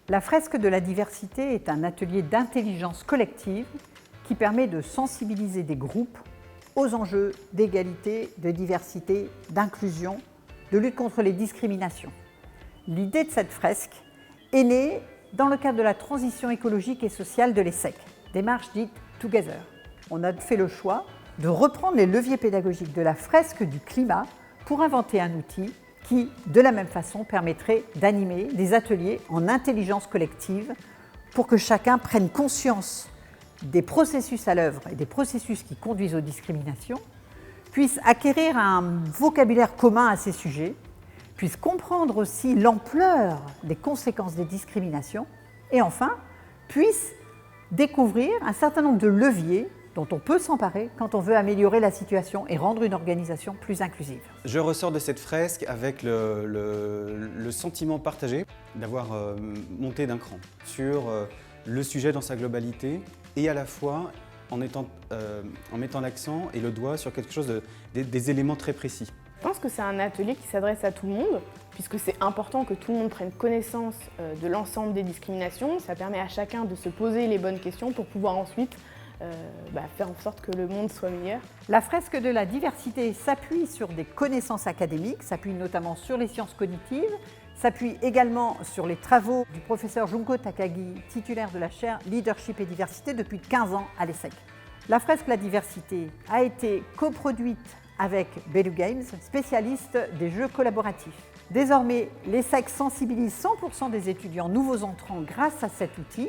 La fresque de la diversité est un atelier d'intelligence collective qui permet de sensibiliser des groupes aux enjeux d'égalité, de diversité, d'inclusion, de lutte contre les discriminations. L'idée de cette fresque est née dans le cadre de la transition écologique et sociale de l'ESSEC, démarche dite Together. On a fait le choix de reprendre les leviers pédagogiques de la fresque du climat pour inventer un outil qui, de la même façon, permettrait d'animer des ateliers en intelligence collective pour que chacun prenne conscience des processus à l'œuvre et des processus qui conduisent aux discriminations, puisse acquérir un vocabulaire commun à ces sujets, puisse comprendre aussi l'ampleur des conséquences des discriminations et enfin, puisse découvrir un certain nombre de leviers dont on peut s'emparer quand on veut améliorer la situation et rendre une organisation plus inclusive. Je ressors de cette fresque avec le sentiment partagé d'avoir monté d'un cran sur le sujet dans sa globalité et à la fois en mettant l'accent et le doigt sur quelque chose des éléments très précis. Je pense que c'est un atelier qui s'adresse à tout le monde, puisque c'est important que tout le monde prenne connaissance de l'ensemble des discriminations. Ça permet à chacun de se poser les bonnes questions pour pouvoir ensuite faire en sorte que le monde soit meilleur. La fresque de la diversité s'appuie sur des connaissances académiques, s'appuie notamment sur les sciences cognitives, s'appuie également sur les travaux du professeur Junko Takagi, titulaire de la chaire Leadership et Diversité depuis 15 ans à l'ESSEC. La fresque La Diversité a été coproduite avec Belu Games, spécialiste des jeux collaboratifs. Désormais, l'ESSEC sensibilise 100% des étudiants nouveaux entrants grâce à cet outil,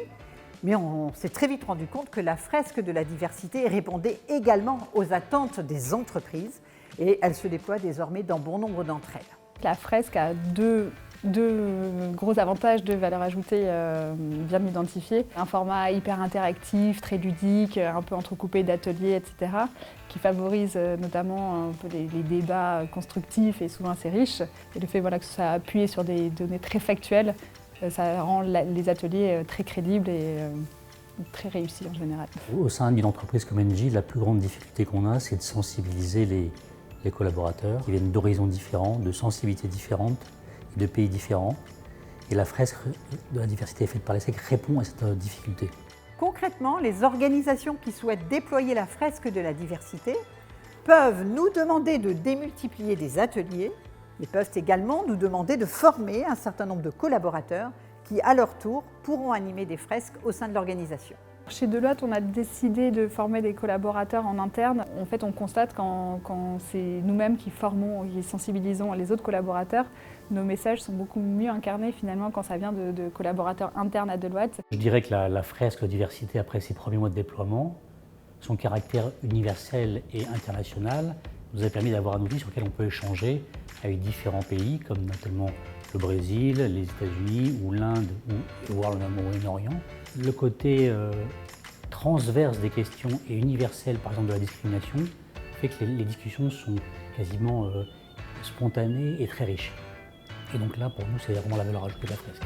mais on s'est très vite rendu compte que la fresque de la diversité répondait également aux attentes des entreprises et elle se déploie désormais dans bon nombre d'entre elles. La fresque a deux gros avantages, deux valeurs ajoutées bien identifiées. Un format hyper interactif, très ludique, un peu entrecoupé d'ateliers, etc., qui favorise notamment un peu les débats constructifs et souvent assez riches. Et le fait que ce soit appuyé sur des données très factuelles, ça rend les ateliers très crédibles et très réussis en général. Au sein d'une entreprise comme Engie, la plus grande difficulté qu'on a, c'est de sensibiliser les collaborateurs qui viennent d'horizons différents, de sensibilités différentes, de pays différents. Et la fresque de la diversité faite par l'ESSEC répond à cette difficulté. Concrètement, les organisations qui souhaitent déployer la fresque de la diversité peuvent nous demander de démultiplier des ateliers, mais peuvent également nous demander de former un certain nombre de collaborateurs qui, à leur tour, pourront animer des fresques au sein de l'organisation. Chez Deloitte, on a décidé de former des collaborateurs en interne. En fait, on constate quand c'est nous-mêmes qui formons et sensibilisons les autres collaborateurs, nos messages sont beaucoup mieux incarnés finalement quand ça vient de collaborateurs internes à Deloitte. Je dirais que la fresque de diversité, après ses premiers mois de déploiement, son caractère universel et international nous a permis d'avoir un outil sur lequel on peut échanger avec différents pays, comme notamment le Brésil, les États-Unis ou l'Inde ou voire le Moyen-Orient. Le côté transverse des questions et universel, par exemple de la discrimination, fait que les discussions sont quasiment spontanées et très riches. Et donc là, pour nous, c'est vraiment la valeur ajoutée de la fresque.